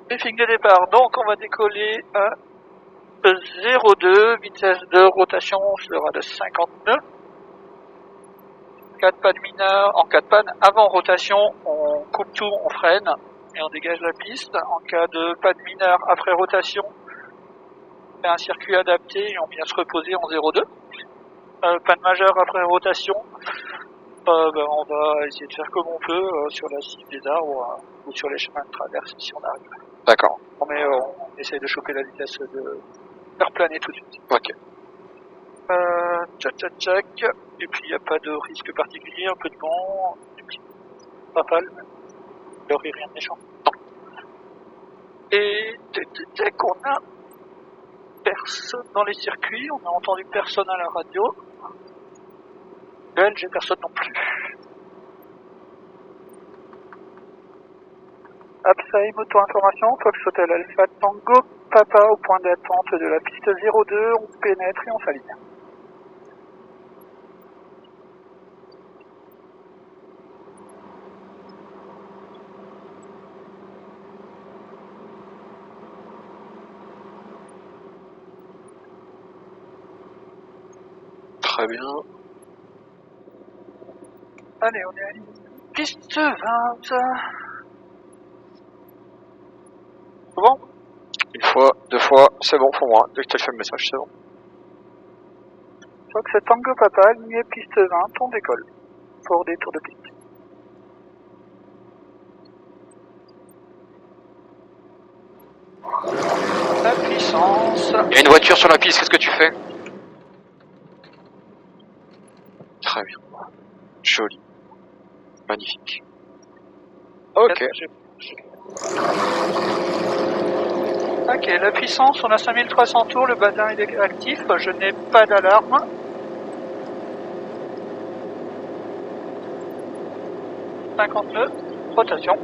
Briefing de départ, donc on va décoller à 0,2, vitesse de rotation sera de 50 nœuds. En cas de panne mineure, en cas de panne avant rotation, on coupe tout, on freine et on dégage la piste. En cas de panne mineure après rotation, on fait un circuit adapté et on vient se reposer en 0,2. Panne majeure après rotation, on va essayer de faire comme on peut sur la cime des arbres ou sur les chemins de traverse si on arrive. D'accord. On essaye de choper la vitesse de faire planer tout de suite. Ok. Tchac. Et puis il n'y a pas de risque particulier, un peu de vent, pas mal. Il n'y aurait rien de méchant. Et dès qu'on a personne dans les circuits, on a entendu personne à la radio. Belge et personne non plus. Absaïm auto-information, Fox Hotel Alpha Tango, Papa au point d'attente de la piste 02, on pénètre et on s'aligne. Très bien. Allez, on est à piste 20. Bon. Une fois, deux fois, c'est bon pour moi. Dès que tu as fait le message, c'est bon. Fox Tango Papa, aligné piste 20, on décolle. Pour des tours de piste. La puissance. Il y a une voiture sur la piste, qu'est-ce que tu fais? Très bien. Joli. Magnifique. Ok. Ok, la puissance, on a 5300 tours, le bazin est actif, je n'ai pas d'alarme. « 50 nœuds, rotation.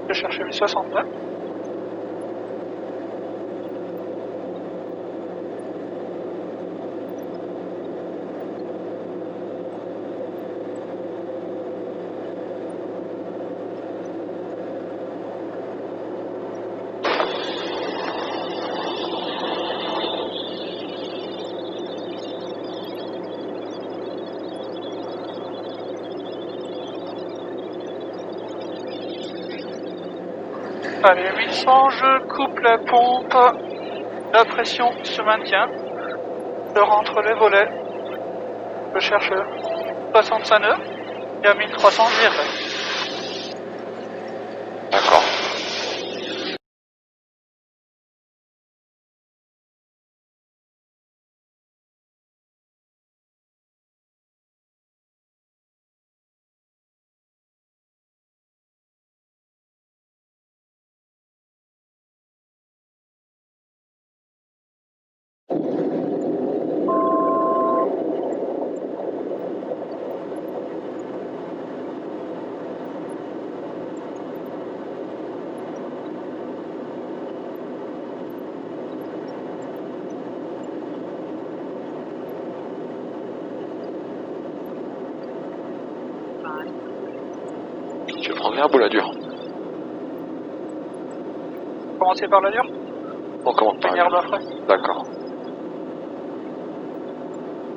Je cherche mes 60 nœuds. Allez, 800, je coupe la pompe, la pression se maintient, je rentre les volets, je cherche 65 nœuds, et à 1300, je viendrai. D'accord. Tu veux prendre l'herbe ou la dure? Commencer par la dure. On commence par une la herbe dure. après. D'accord.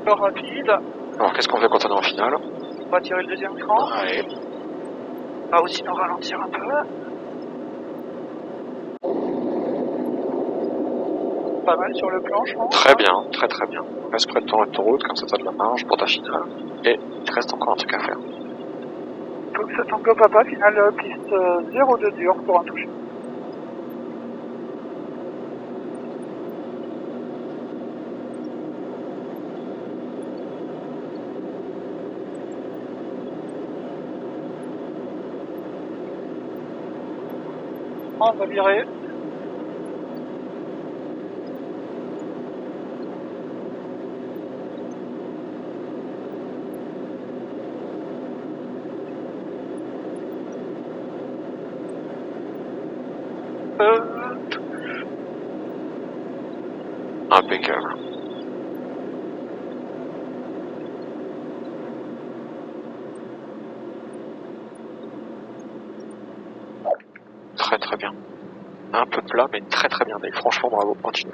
Encore rapide. Alors qu'est-ce qu'on fait quand on est en finale? On va tirer le deuxième cran. Allez. On va aussi nous ralentir un peu. Pas mal sur le plan, je pense. Très bien, très très bien. Reste près de ton autoroute, comme ça t'as de la marge pour ta finale. Et il te reste encore un truc à faire. Fox Tango Papa, finale piste 02 dur pour un toucher. On va virer. Impeccable. plat, mais très très bien. Dave. Franchement, bravo, continue.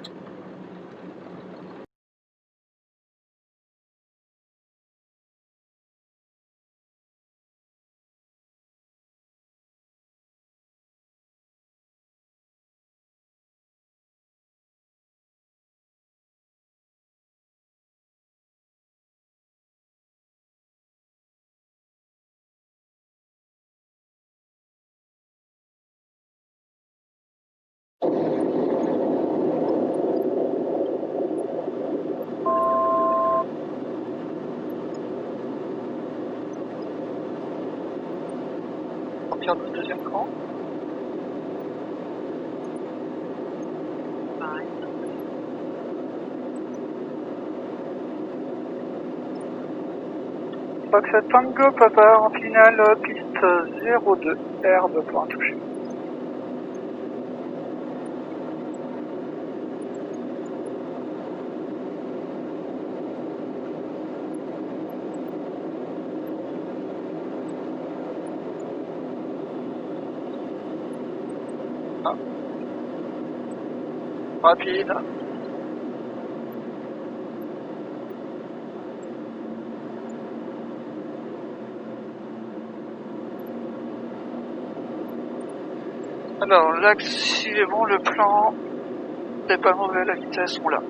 Sortir du deuxième cran. Fox Tango Papa en finale piste 02, herbe pour un toucher. Ah. Rapide. Alors l'axe suivant, le plan n'est pas mauvais, la vitesse on l'a.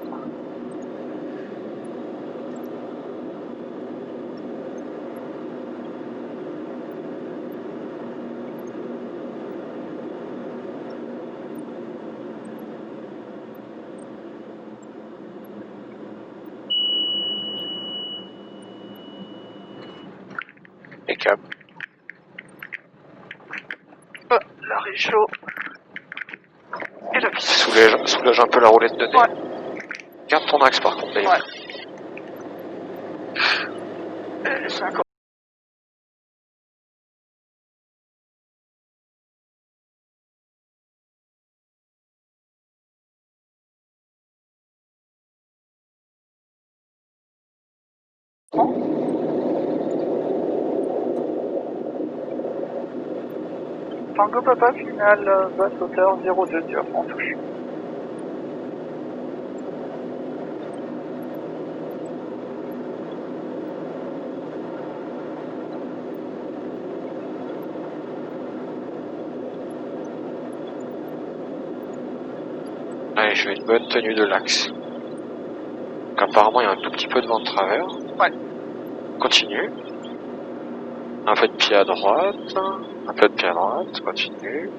Et cap. Ah, l'arrêt chaud. Et la piste. Soulège un peu la roulette de nez. Ouais. Garde ton axe par contre, Dave. Ouais. Et 50. Tango Papa finale basse hauteur 02 dur en touche. Allez, je vais une bonne tenue de l'axe. Donc apparemment il y a un tout petit peu de vent de travers. Ouais. Continue. Un peu de pied à droite. Un peu de pied à droite. Continue.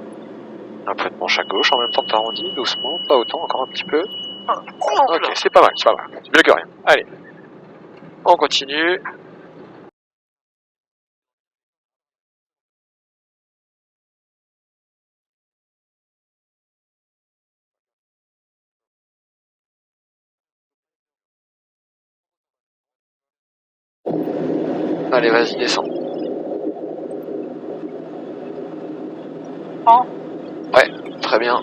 Un peu de manche à gauche en même temps que t'arrondis, doucement, pas autant, encore un petit peu. Ok, c'est pas mal, c'est pas mal. C'est mieux que rien. Allez. On continue. Allez, vas-y, descends. Ouais, très bien.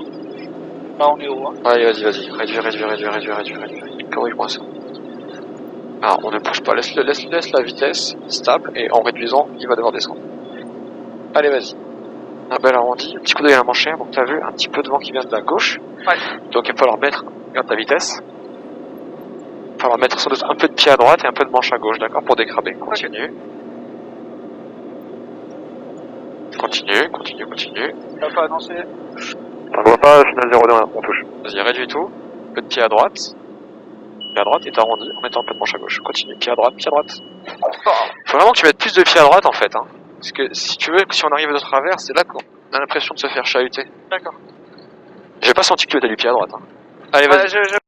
Là on est haut. Hein. Allez, vas-y. Réduis. Corrige-moi ça. Alors, on ne bouge pas, laisse la vitesse stable, et en réduisant, il va devoir descendre. Allez, vas-y. Un bel arrondi, un petit coup d'œil à la manchère, donc t'as vu un petit peu de vent qui vient de la gauche. Ouais. Donc il va falloir mettre, regarde ta vitesse. Il va falloir mettre sans doute un peu de pied à droite et un peu de manche à gauche, d'accord, pour décraber. Continue. Continue. Ça va pas annoncer. On ne voit pas, final 0-2, on touche. Vas-y, réduis tout. Un peu de pied à droite. Pied à droite et t'arrondis en mettant un peu de manche à gauche. Continue, pied à droite. Faut vraiment que tu mettes plus de pied à droite en fait, hein. Parce que si tu veux, si on arrive de travers, c'est là qu'on a l'impression de se faire chahuter. D'accord. J'ai pas senti que tu étais du pied à droite, hein. Allez, vas-y.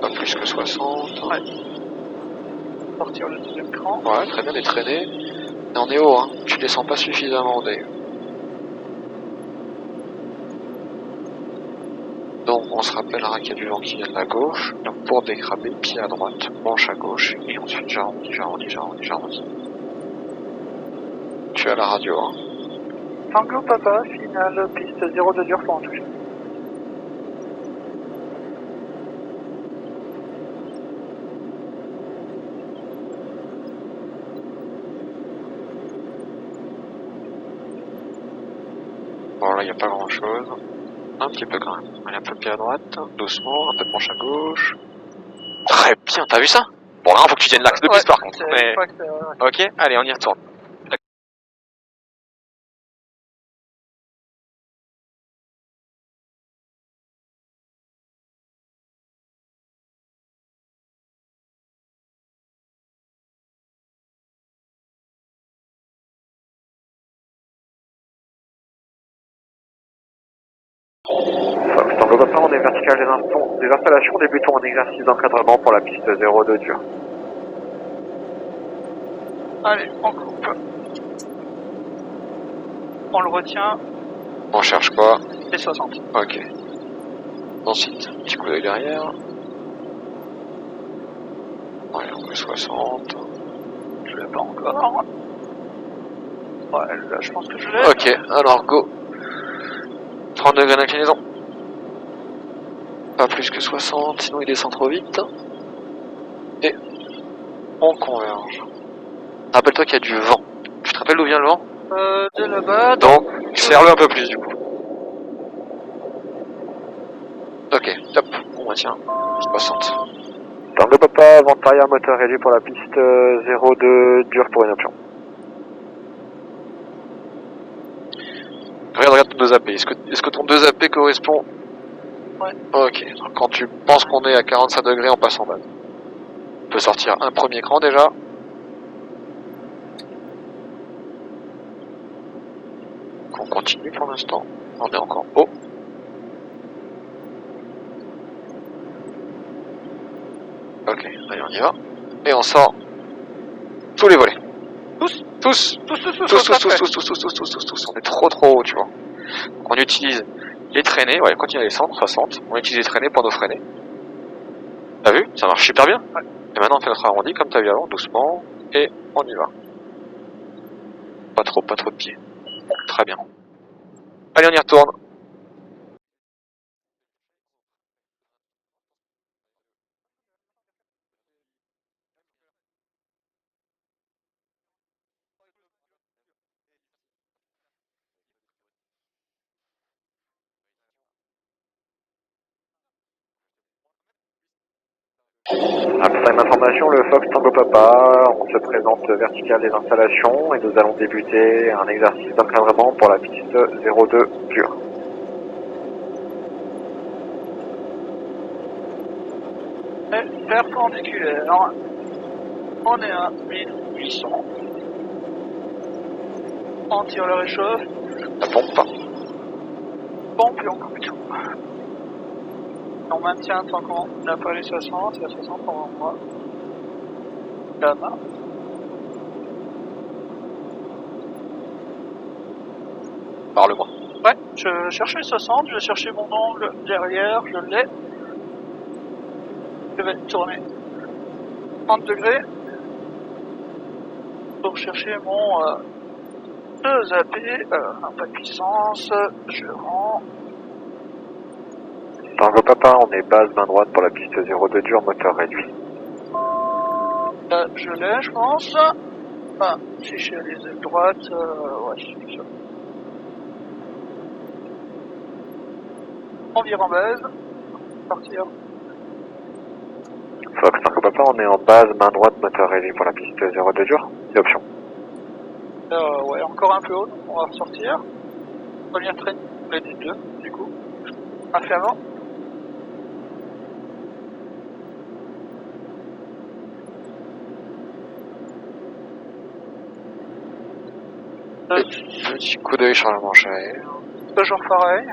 Pas plus que 60. Ouais. Sortir le deuxième cran. Ouais, très bien, mais traîner. Et on est haut, hein. Tu descends pas suffisamment, Dave. Donc, on se rappellera qu'il y a du vent qui vient de la gauche. Donc, pour décraber, pied à droite, manche à gauche. Et ensuite, j'arrondis. Tu as la radio, hein. Tango Papa, finale, piste 02 dur pour en toucher. Bon, là, il n'y a pas grand chose. Un petit peu quand même. Allez, un peu de pied à droite, doucement, un peu de penche à gauche. Très bien, t'as vu ça? Bon, là, faut que tu tiennes l'axe de piste par contre. Mais... Ok, allez, on y retourne. Tango Papa, on est vertical des installations, débutons un exercice d'encadrement pour la piste 02 dur. Allez, on coupe. On le retient. On cherche quoi? Et 60. Ok. Ensuite, petit coup d'œil derrière. Ouais, on met 60. Je l'ai pas encore. Ouais, là, je pense que je l'ai. Ok, alors go. 30 degrés d'inclinaison. Pas plus que 60, sinon il descend trop vite. Et on converge. Rappelle-toi qu'il y a du vent. Tu te rappelles d'où vient le vent? De là-bas. Donc, serre-le un peu plus du coup. Ok, top, on maintient. 60. Tango Papa, vente arrière, moteur réduit pour la piste 02 dur pour une option. Regarde ton 2AP. Est-ce que ton 2AP correspond? Ouais. Ok, donc quand tu penses qu'on est à 45 degrés, on passe en base. On peut sortir un premier cran déjà. On continue pour l'instant. On est encore haut. Ok, allez, on y va. Et on sort tous les volets. Tous. On est trop haut, tu vois. Donc on utilise les traînées, ouais, continue à descendre, 60. On utilise les traînées pour nos freiner. T'as vu? Ça marche super bien. Ouais. Et maintenant on fait notre arrondi comme t'as vu avant, doucement. Et on y va. Pas trop de pieds. Très bien. Allez, on y retourne. Après information, le Fox Tango Papa, on se présente vertical des installations et nous allons débuter un exercice d'encadrement pour la piste 02 pure. Et perpendiculaire. On est à 1800. On tire le réchauffe. La pompe. Pompe et on coupe tout. On maintient tant qu'on n'a pas les 60. Et à 60, on envoie la main. Parle-moi. Ouais, je cherchais 60, je cherchais mon angle derrière, je l'ai. Je vais tourner 30 degrés pour chercher mon 2AP, un pas de puissance, je rends. Tango Papa, on est base main droite pour la piste 02 dur, moteur réduit. Je l'ai, je pense. Ah, si je suis à les ailes droites, ouais, c'est ça. On vire en base, partir. Fox Tango Papa, on est en base main droite, moteur réduit pour la piste 02 dur, une option. Ouais, encore un peu haut, on va ressortir. Première traîne, les deux, du coup. Un fait avant. Petit coup d'œil sur la manche à air. Toujours pareil.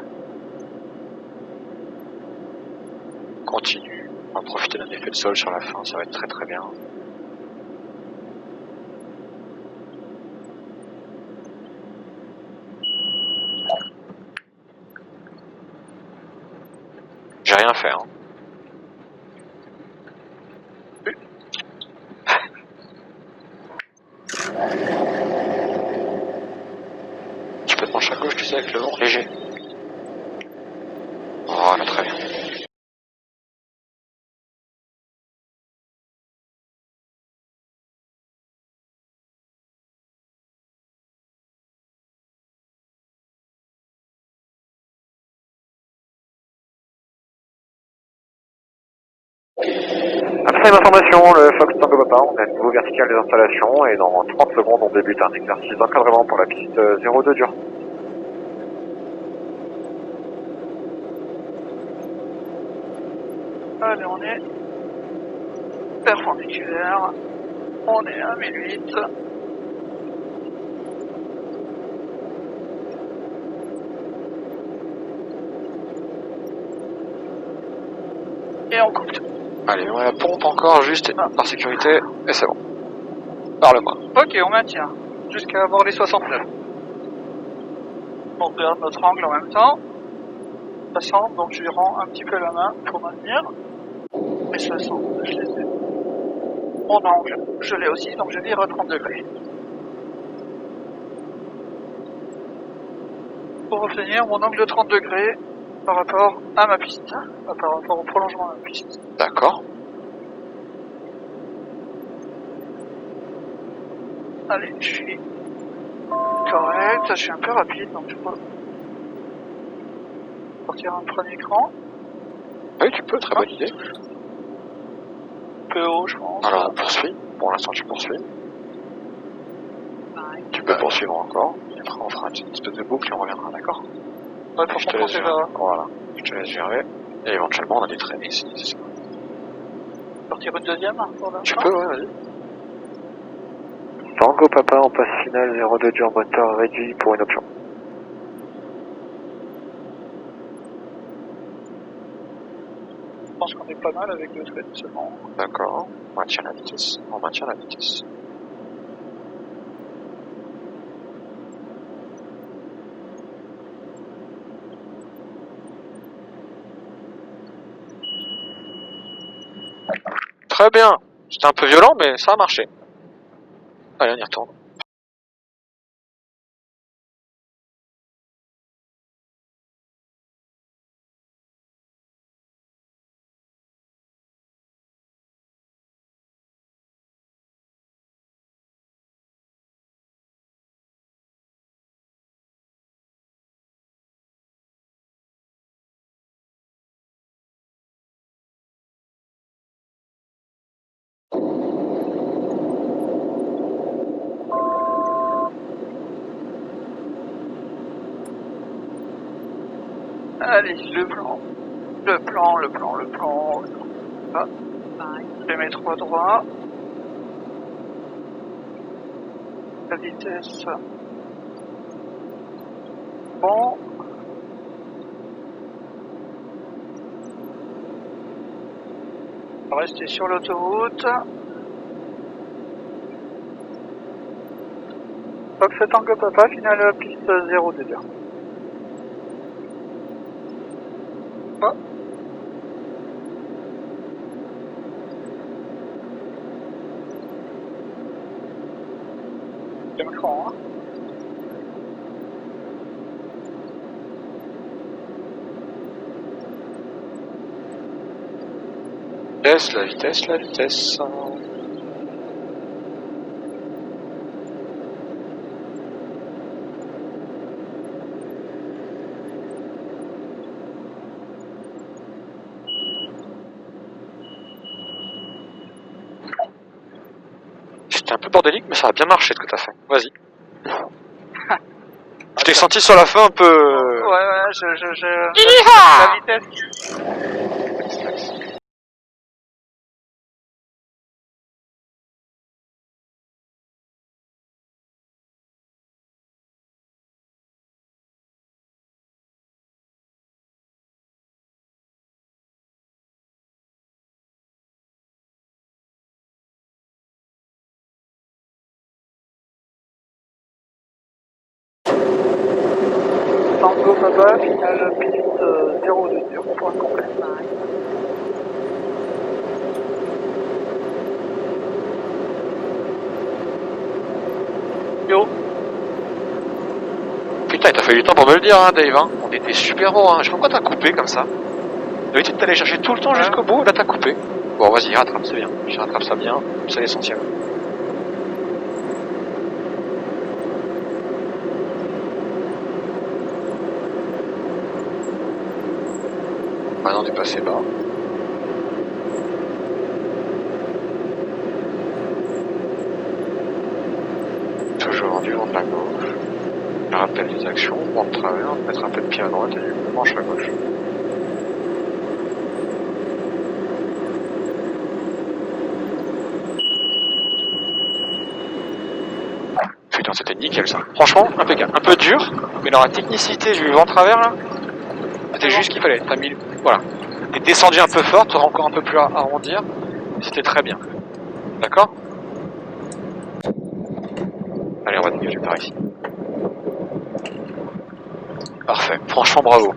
Continue. On va profiter d'un effet de sol sur la fin, ça va être très bien. J'ai rien fait, hein. Tu peux te pencher à Après l'information, le Fox Tango Papa, on a le nouveau vertical des installations et dans 30 secondes on débute un exercice d'encadrement pour la piste 02 dur. Allez, on est perpendiculaire. On est à 1008. Et on coupe tout. Allez, on a la pompe encore juste par sécurité et c'est bon. Parle-moi. Ok, on maintient. Jusqu'à avoir les 69. On regarde notre angle en même temps. Ça semble, donc je lui rends un petit peu la main pour maintenir. Et 60, je les ai. Mon angle, je l'ai aussi, donc je vire à 30 degrés. Pour obtenir mon angle de 30 degrés par rapport à ma piste, par rapport au prolongement de ma piste. D'accord. Allez, je suis correct, je suis un peu rapide, donc je peux sortir un premier cran. Oui, tu peux, très bonne idée. Un peu haut, je pense. Alors on poursuit. Pour l'instant tu poursuis. Tu peux poursuivre encore. Et après on fera une espèce de boucle et on reviendra, d'accord? Ouais, pour Je te laisse comprendre gérer. Voilà. Je te laisse gérer. Et éventuellement on a des traînées ici. sortir une deuxième pour Tu l'instant. peux, ouais, vas-y. Tango Papa en passe finale 02 dur moteur réduit pour une option. Je pense qu'on est pas mal avec le trait seulement. D'accord. On maintient la vitesse. On maintient la vitesse. Très bien. C'était un peu violent, mais ça a marché. Allez, on y retourne. Allez, le plan. Ah. Je vais mettre au droit. La vitesse. Bon. On va rester sur l'autoroute. Fox Tango Papa, finale piste 02 dur. Oh. Deuxième cran, hein. Laisse la vitesse, la vitesse. C'était un peu bordélique, mais ça a bien marché ce que t'as fait. Vas-y. Je t'ai senti sur la fin un peu... Ouais, la vitesse. Tango Papa, finale piste 02 dur, point complet. Yo. Putain, il t'a fallu du temps pour me le dire, hein, Dave. Hein. On était super haut, hein. Je sais pas pourquoi t'as coupé comme ça. D'habitude, t'allais chercher tout le temps jusqu'au bout, là t'as coupé. Bon, vas-y, rattrape, c'est bien. Je rattrape ça bien, c'est l'essentiel. Maintenant, on est passé bas. direction, vent de travers, mettre un peu de pied à droite et une manche à gauche. Putain, c'était nickel ça. Franchement, impeccable. Un peu dur, mais dans la technicité du vent de travers là, c'était juste ce qu'il fallait. T'as mis, voilà. T'es descendu un peu fort, t'auras encore un peu plus à arrondir. C'était très bien. D'accord? Allez, on va dégager par ici. Parfait. Franchement, bravo.